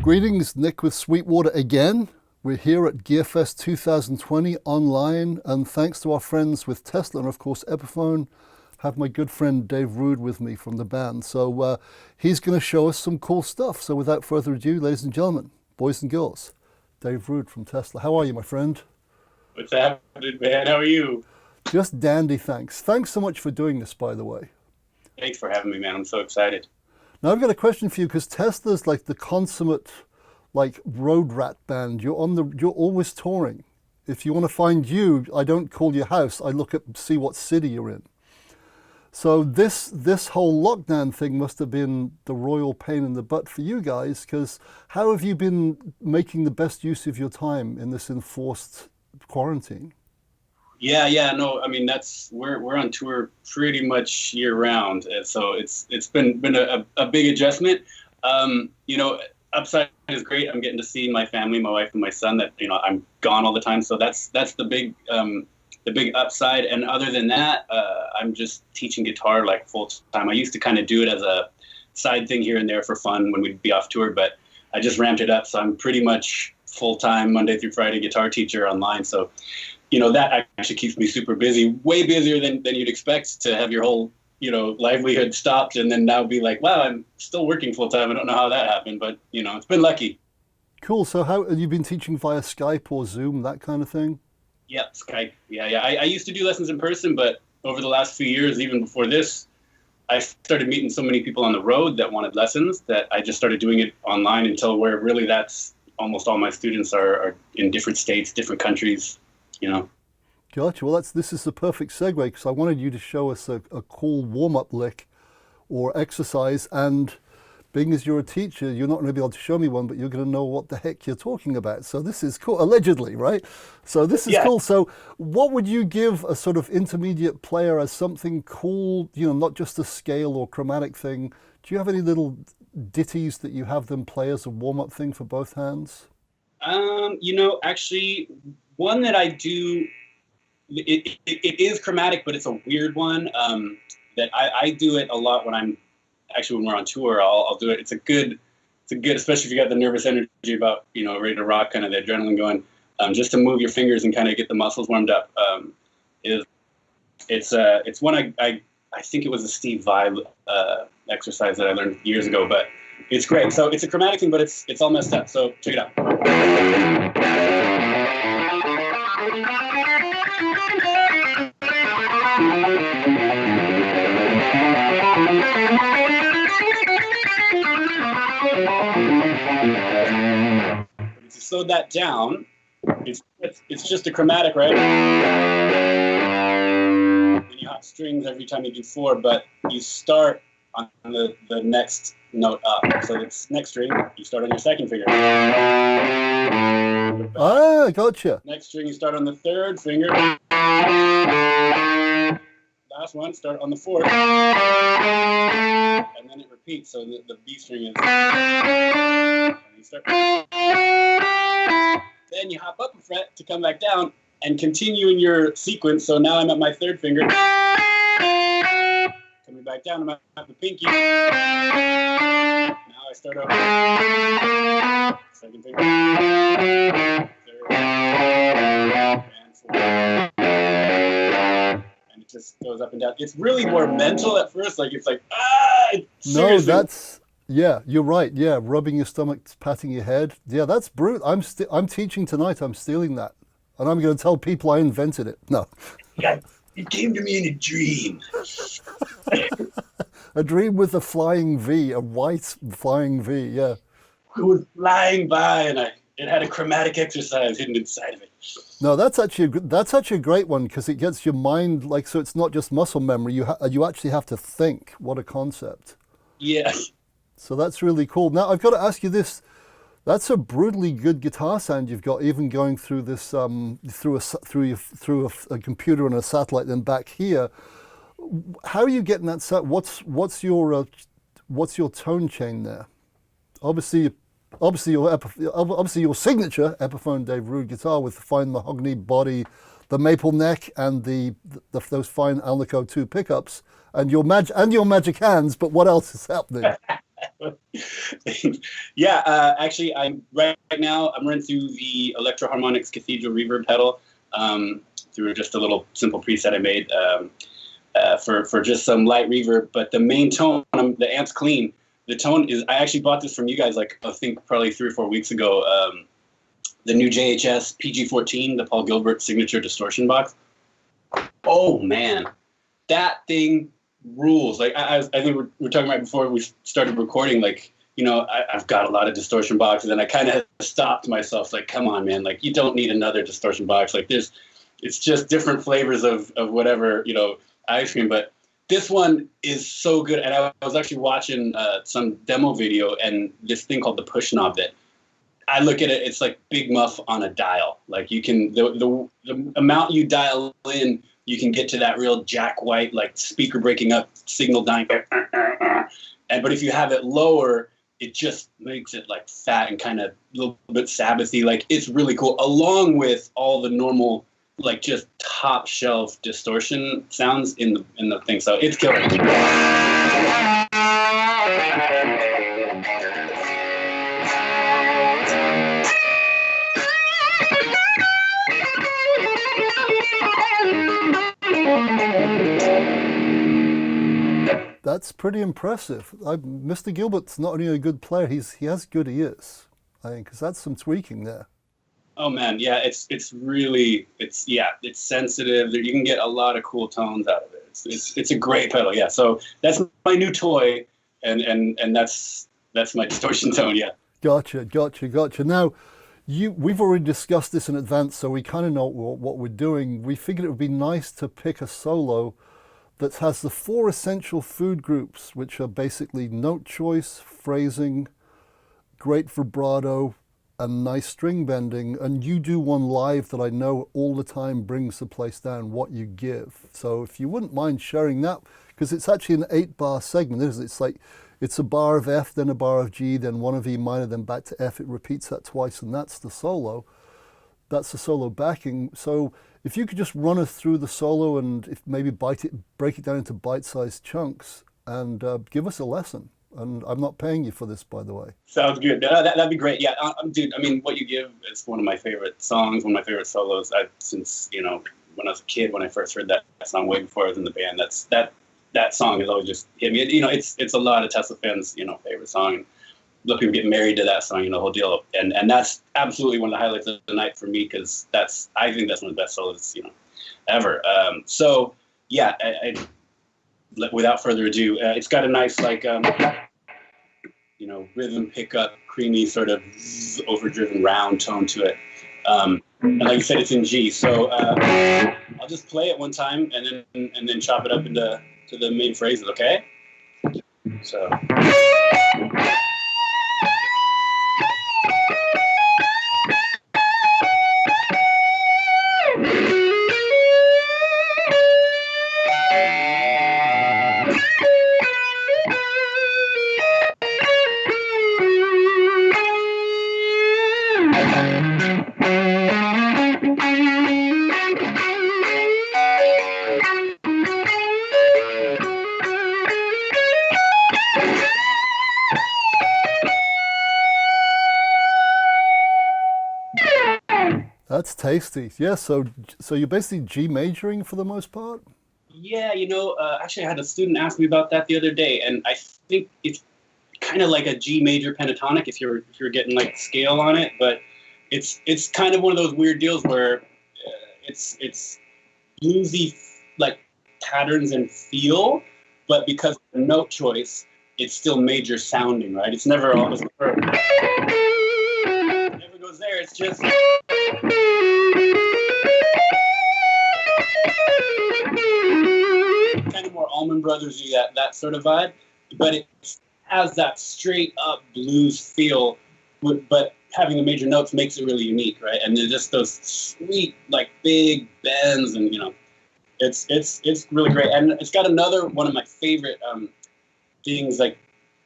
Greetings, Nick with Sweetwater again. We're here at GearFest 2020 online, and thanks to our friends with Tesla and of course Epiphone, have my good friend Dave Rude with me from the band. So he's going to show us some cool stuff. So without further ado, ladies and gentlemen, boys and girls, Dave Rude from Tesla. How are you, my friend? What's happening, man? How are you? Just dandy, thanks. Thanks so much for doing this, by the way. Thanks for having me, man. I'm so excited. Now I've got a question for you, because Tesla's like the consummate road rat band. You're always touring. If you want to find you, I don't call your house, I look at see what city you're in. So this whole lockdown thing must have been the royal pain in the butt for you guys, because how have you been making the best use of your time in this enforced quarantine? Yeah, no, I mean, we're on tour pretty much year round, and so it's been a big adjustment. Upside is great. I'm getting to see my family, my wife and my son. That I'm gone all the time, so that's the big upside. And other than that, I'm just teaching guitar like full time. I used to kind of do it as a side thing here and there for fun when we'd be off tour, but I just ramped it up, so I'm pretty much full time Monday through Friday guitar teacher online. So that actually keeps me super busy, way busier than you'd expect to have your whole, livelihood stopped and then now be like, wow, I'm still working full time. I don't know how that happened, but, it's been lucky. Cool. So how have you been teaching via Skype or Zoom, that kind of thing? Yeah, Skype. Yeah. I used to do lessons in person, but over the last few years, even before this, I started meeting so many people on the road that wanted lessons that I just started doing it online until where really that's almost all my students are in different states, different countries. Gotcha. Well, this is the perfect segue, because I wanted you to show us a cool warm-up lick or exercise, and being as you're a teacher, you're not going to be able to show me one, but you're going to know what the heck you're talking about. So this is cool, allegedly, right? So this is cool. So what would you give a sort of intermediate player as something cool, not just a scale or chromatic thing? Do you have any little ditties that you have them play as a warm-up thing for both hands? Actually, one that I do, it is chromatic, but it's a weird one that I do it a lot when we're on tour. I'll do it. It's a good, especially if you got the nervous energy about, ready to rock, kind of the adrenaline going, just to move your fingers and kind of get the muscles warmed up. It's one I think it was a Steve Vai exercise that I learned years ago, but it's great. So it's a chromatic thing, but it's all messed up. So check it out. If you slow that down, it's just a chromatic, right? And you hop strings every time you do 4, but you start on the next note up. So it's next string, you start on your second finger. Ah, gotcha. Next string, you start on the third finger. Last one, start on the 4th. And then it repeats. So the B string is. And you start. Then you hop up a fret to come back down and continue in your sequence. So now I'm at my 3rd finger. Coming back down, I'm at the pinky. Now I start over. 2nd finger. 3rd. And 4th. And it just goes up and down. It's really more mental at first. It's like, no, that's, yeah, you're right. Yeah, rubbing your stomach, patting your head. Yeah, that's brutal. I'm teaching tonight. I'm stealing that. And I'm going to tell people I invented it. No. Yeah, it came to me in a dream. A dream with a flying V, a white flying V, yeah. It was flying by, and it had a chromatic exercise hidden inside of it. No, that's actually a great one, because it gets your mind, so it's not just muscle memory. You actually have to think. What a concept. Yeah. So that's really cool. Now I've got to ask you this. That's a brutally good guitar sound you've got, even going through this through a computer and a satellite, then back here. How are you getting that sound? What's your tone chain there? Obviously your signature Epiphone Dave Rude guitar with the fine mahogany body, the maple neck, and those fine Alnico 2 pickups, and your magic hands. But what else is happening? Yeah, actually, I'm right now. I'm running through the Electro-Harmonix Cathedral Reverb pedal through just a little simple preset I made for just some light reverb. But the main tone, the amp's clean. The tone is. I actually bought this from you guys, like I think probably 3 or 4 weeks ago. The new JHS PG14, the Paul Gilbert signature distortion box. Oh man, that thing rules. Like I think we're talking right before we started recording. Like, you know, I've got a lot of distortion boxes, and I kind of stopped myself. Like, come on, man. Like, you don't need another distortion box. Like, it's just different flavors of whatever, you know, ice cream. But this one is so good. And I was actually watching some demo video, and this thing called the push knob that I look at it. It's like Big Muff on a dial. Like, you can the amount you dial in, you can get to that real Jack White, like speaker breaking up signal dying. And but if you have it lower, it just makes it like fat and kind of a little bit Sabbathy. Like, it's really cool, along with all the normal, like, just top shelf distortion sounds in the thing. So it's killer. That's pretty impressive. Mr. Gilbert's not only a good player, he has good ears. I think, because that's some tweaking there. Oh man, yeah, it's sensitive. You can get a lot of cool tones out of it. It's a great pedal. Yeah, so that's my new toy, and that's my distortion tone. Yeah. Gotcha. Now, we've already discussed this in advance, so we kind of know what we're doing. We figured it would be nice to pick a solo that has the 4 essential food groups, which are basically note choice, phrasing, great vibrato, and nice string bending. And you do one live that I know all the time brings the place down, What You Give. So if you wouldn't mind sharing that, because it's actually an 8-bar segment, isn't it? It's like, it's a bar of F, then a bar of G, then one of E minor, then back to F. It repeats that twice, and that's the solo. That's the solo backing. So if you could just run us through the solo, and if maybe break it down into bite-sized chunks, and give us a lesson. And I'm not paying you for this, by the way. Sounds good. That'd be great. Yeah, dude. I mean, What You Give is one of my favorite songs, one of my favorite solos. Since, you know, when I was a kid, when I first heard that song, way before I was in the band. That song has always just hit me. You know, it's a lot of Tesla fans, you know, favorite song. And a lot of people get married to that song, you know, the whole deal. And that's absolutely one of the highlights of the night for me, because I think that's one of the best solos, you know, ever. So yeah, without further ado, it's got a nice, like, you know, rhythm pickup, creamy sort of overdriven round tone to it. And like you said, it's in G. So I'll just play it one time and then chop it up to the main phrases. Okay. So. That's tasty. Yeah, so you're basically G majoring for the most part? Yeah, you know, actually I had a student ask me about that the other day, and I think it's kind of like a G major pentatonic if you're getting like scale on it, but it's kind of one of those weird deals where it's bluesy like patterns and feel, but because of the note choice, it's still major sounding, right? It's never almost never goes there. It's just kind of more Allman Brothers-y, that sort of vibe, but it has that straight up blues feel, but having the major notes makes it really unique, right? And they're just those sweet, like, big bends, and you know, it's really great. And it's got another one of my favorite things, like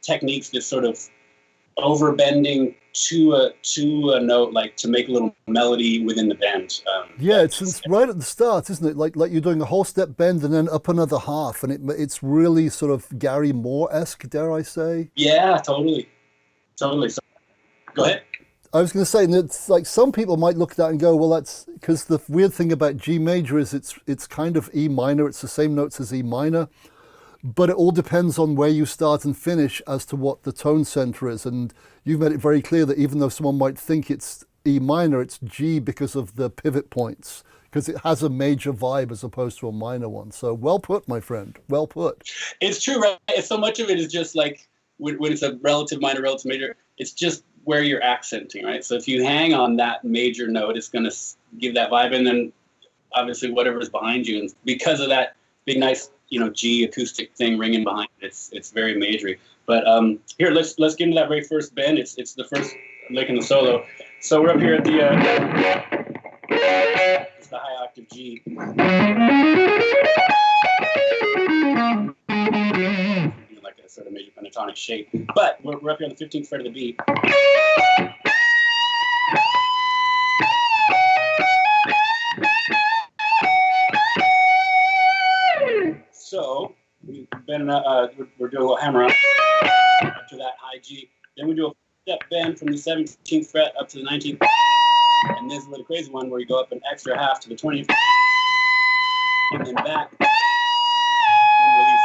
techniques that sort of overbending to a note, like to make a little melody within the bend. Yeah, it's right at the start, isn't it? Like you're doing a whole step bend and then up another half, and it's really sort of Gary Moore-esque, dare I say? Yeah, totally. So, go ahead. I was going to say, and it's like some people might look at that and go, well, that's because the weird thing about G major is it's kind of E minor. It's the same notes as E minor, but it all depends on where you start and finish as to what the tone center is. And you've made it very clear that even though someone might think it's E minor, it's G because of the pivot points, because it has a major vibe as opposed to a minor one. So well put, my friend. Well put. It's true, right? So much of it is just like when it's a relative minor, relative major, it's just where you're accenting, right? So if you hang on that major note, it's going to give that vibe, and then obviously whatever's behind you, and because of that big nice G acoustic thing ringing behind it, it's very majory. But here, let's get into that very first bend. It's the first lick in the solo. So we're up here at the it's the high octave G. Like a sort of major pentatonic shape. But we're up here on the 15th fret of the B. So we're doing a little hammer up to that high G. Then we do a step bend from the 17th fret up to the 19th. And this is a little crazy one where you go up an extra half to the 20th. And then back. And release.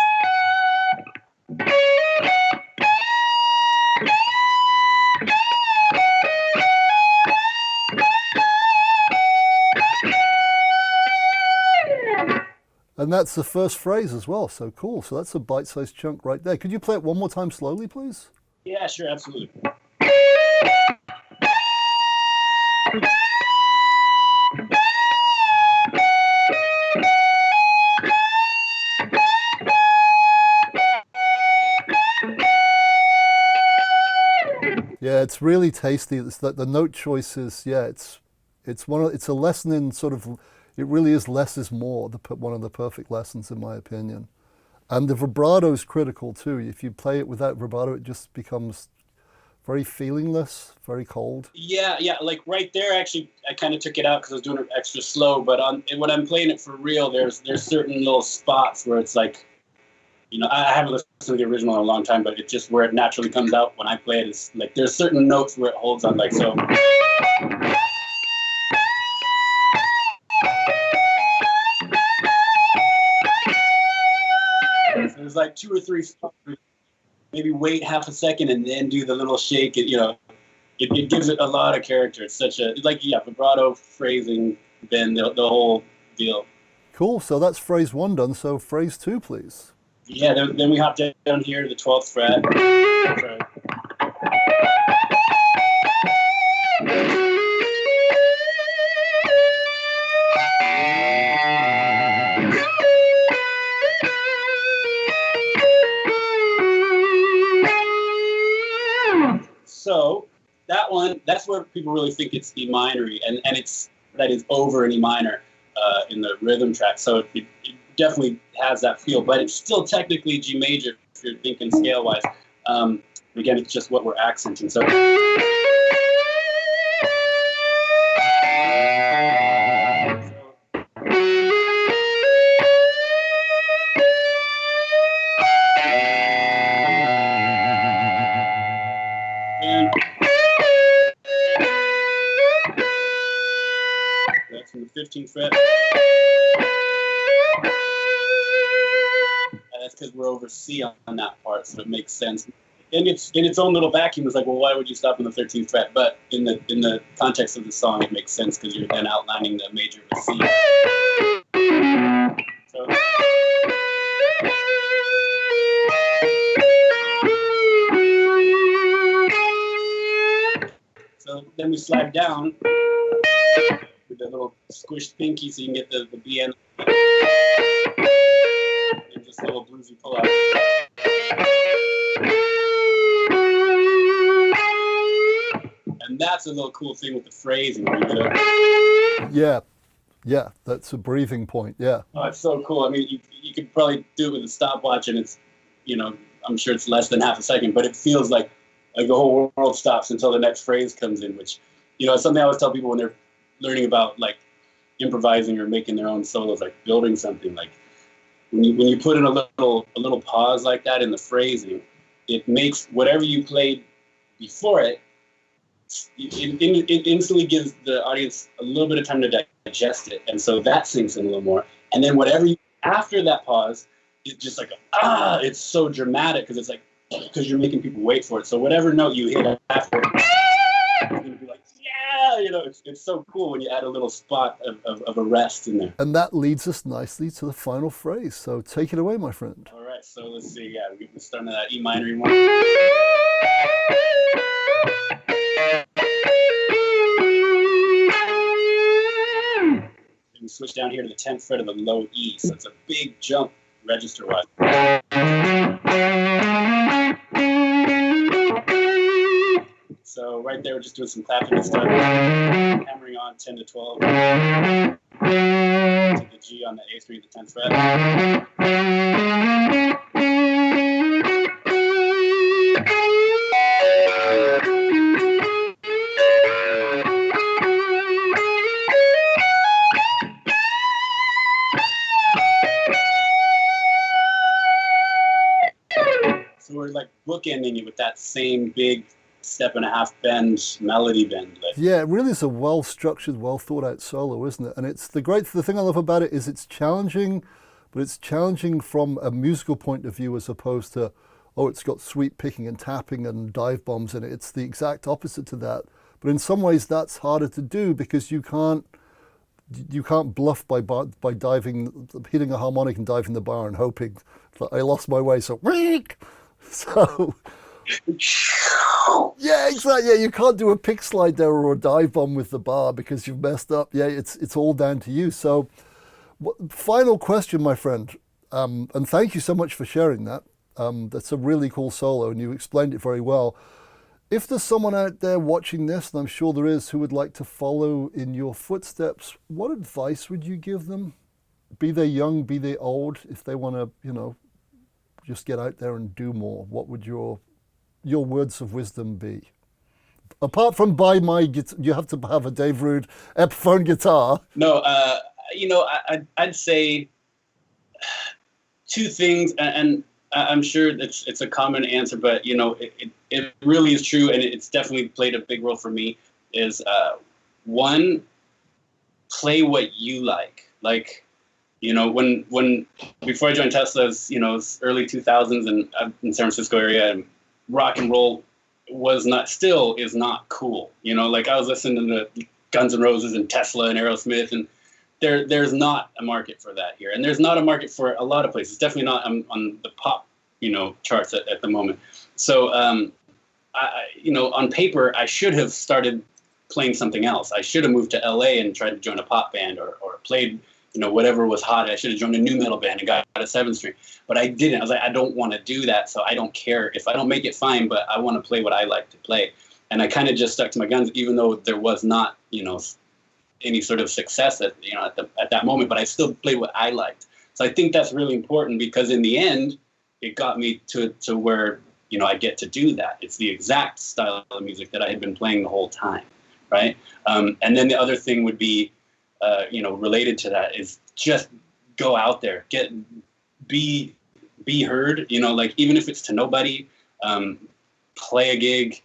And that's the first phrase as well. So cool. So that's a bite-sized chunk right there. Could you play it one more time slowly, please? Yeah, sure, absolutely. Yeah, it's really tasty. It's that the note choices. Yeah, it's a lesson in sort of. It really is less is more. One of the perfect lessons, in my opinion. And the vibrato is critical too. If you play it without vibrato, it just becomes very feelingless, very cold. Yeah, like right there, actually, I kind of took it out because I was doing it extra slow. But when I'm playing it for real, there's certain little spots where it's like, I haven't listened to the original in a long time, but it's just where it naturally comes out when I play it. Is like there's certain notes where it holds on, like so. There's like 2 or 3 spots. Maybe wait half a second and then do the little shake. It gives it a lot of character. It's such a vibrato, phrasing, then the whole deal. Cool. So that's phrase 1 done. So phrase 2, please. Yeah. Then we hop down here to the 12th fret. Sorry. So that one, that's where people really think it's E minor-y, and that is over an E minor in the rhythm track. So it definitely has that feel, but it's still technically G major if you're thinking scale-wise. Again, it's just what we're accenting. So. That's from the 15th fret. And that's because we're over C on that part, so it makes sense. And it's in its own little vacuum. It's like, well, why would you stop on the 13th fret? But in the context of the song, it makes sense because you're then outlining the major of a C. So then we slide down with the little squished pinky so you can get the B end. And just a little bluesy pull out. And that's a little cool thing with the phrasing. Yeah, that's a breathing point. Yeah. Oh, it's so cool. I mean, you could probably do it with a stopwatch, and it's, I'm sure it's less than half a second, but it feels like like the whole world stops until the next phrase comes in, which, you know, is something I always tell people when they're learning about like improvising or making their own solos, like building something. Like when you put in a little pause like that in the phrasing, it makes whatever you played before it instantly gives the audience a little bit of time to digest it, and so that sinks in a little more. And then whatever you after that pause, it's just like it's so dramatic because it's like because you're making people wait for it. So whatever note you hit after, it's gonna be like you know, it's so cool when you add a little spot of a rest in there. And that leads us nicely to the final phrase. So take it away, my friend. All right, so let's see. Yeah, we can start on that E minor one. And we switch down here to the 10th fret of the low E, so it's a big jump register-wise. So right there, we're just doing some clapping and stuff, hammering on 10 to 12 to the G on the A3 the 10th fret. So we're like bookending it with that same big step and a half bend, melody bend. Like. Yeah, it really is a well-structured, well-thought-out solo, isn't it? And it's the thing I love about it is it's challenging, but it's challenging from a musical point of view as opposed to, oh, it's got sweep picking and tapping and dive bombs in it. It's the exact opposite to that. But in some ways, that's harder to do because you can't bluff by diving, hitting a harmonic and diving the bar and hoping that I lost my way. So, so. Yeah, exactly. Yeah, you can't do a pick slide there or a dive bomb with the bar because you've messed up. Yeah, it's all down to you. So, final question, my friend, and thank you so much for sharing that. That's a really cool solo, and you explained it very well. If there's someone out there watching this, and I'm sure there is, who would like to follow in your footsteps, what advice would you give them? Be they young, be they old, if they want to, you know, just get out there and do more, what would your words of wisdom be? Apart from buy my guitar, you have to have a Dave Rude Epiphone guitar. No, you know, I'd say two things, and I'm sure it's a common answer, but you know, it really is true, and it's definitely played a big role for me. Is one, play what you like. Like, you know, when before I joined Tesla's, you know, it's early 2000s, and I'm in San Francisco area, and rock and roll is not cool. You know, like I was listening to Guns N' Roses and Tesla and Aerosmith, and there's not a market for that here, and there's not a market for a lot of places. Definitely not on the pop, you know, charts at the moment. So, you know, on paper, I should have started playing something else. I should have moved to LA and tried to join a pop band or played, you know, whatever was hot. I should have joined a new metal band and got a 7-string, but I didn't. I was like, I don't want to do that, so I don't care if I don't make it. Fine, but I want to play what I like to play, and I kind of just stuck to my guns, even though there was not, you know, any sort of success at that moment. But I still played what I liked. So I think that's really important because in the end, it got me to where, you know, I get to do that. It's the exact style of music that I had been playing the whole time, right? And then the other thing would be, you know, related to that is just go out there, be heard, you know, like even if it's to nobody, play a gig,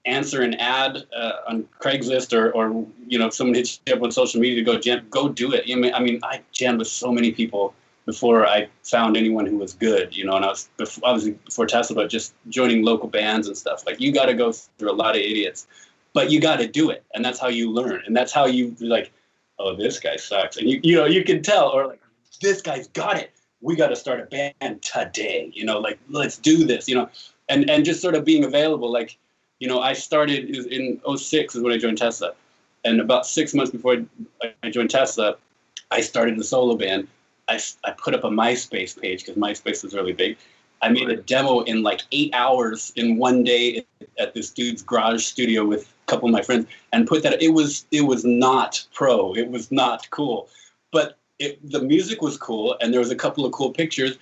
answer an ad on Craigslist or you know, if someone hits you up on social media to go jam, go do it. I mean, I jammed with so many people before I found anyone who was good, you know, and I was obviously before Tesla, but just joining local bands and stuff. Like you got to go through a lot of idiots, but you got to do it, and that's how you learn, and that's how you like, oh, this guy sucks, and you know, you can tell, or like, this guy's got it. We got to start a band today, you know, like let's do this, you know, and just sort of being available. Like, you know, I started in 2006 is when I joined Tesla, and about 6 months before I joined Tesla, I started a solo band. I put up a MySpace page because MySpace was really big. I made a demo in like 8 hours in one day at this dude's garage studio with a couple of my friends, and put that. It was not pro. It was not cool, but the music was cool, and there was a couple of cool pictures,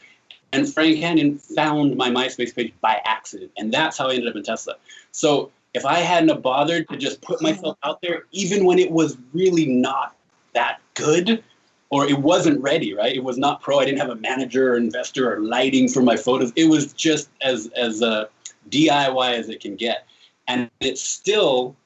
And Frank Hannon found my MySpace page by accident. And that's how I ended up in Tesla. So if I hadn't have bothered to just put myself out there, even when it was really not that good, or it wasn't ready, right? It was not pro. I didn't have a manager or investor or lighting for my photos. It was just as DIY as it can get. And it still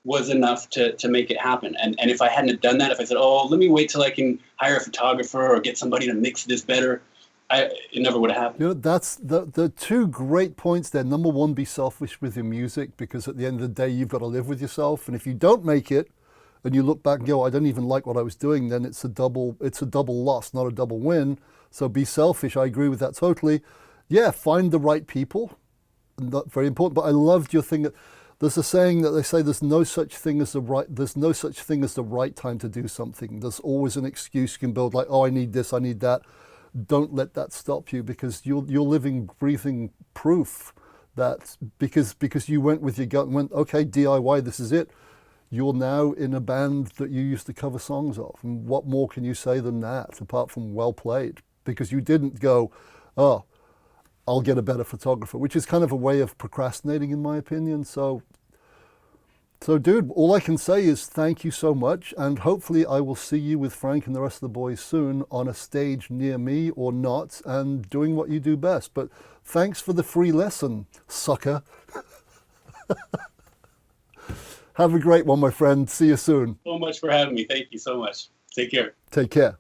was enough to make it happen. And if I hadn't have done that, if I said, oh, let me wait till I can hire a photographer or get somebody to mix this better, it never would have happened. You know, that's the two great points there. Number one, be selfish with your music, because at the end of the day, you've got to live with yourself. And if you don't make it and you look back and go, I don't even like what I was doing, then it's a double loss, not a double win. So be selfish. I agree with that totally. Yeah, find the right people. Not very important. But I loved your thing that there's a saying that they say there's no such thing as the right time to do something. There's always an excuse you can build, like, oh, I need this, I need that. Don't let that stop you, because you're living, breathing proof that because you went with your gut and went, okay, DIY, this is it. You're now in a band that you used to cover songs of. And what more can you say than that, apart from well played? Because you didn't go, oh, I'll get a better photographer, which is kind of a way of procrastinating, in my opinion. So dude, all I can say is thank you so much, and hopefully I will see you with Frank and the rest of the boys soon on a stage near me or not, and doing what you do best. But thanks for the free lesson, sucker. Have a great one, my friend. See you soon. So much for having me. Thank you so much. Take care. Take care.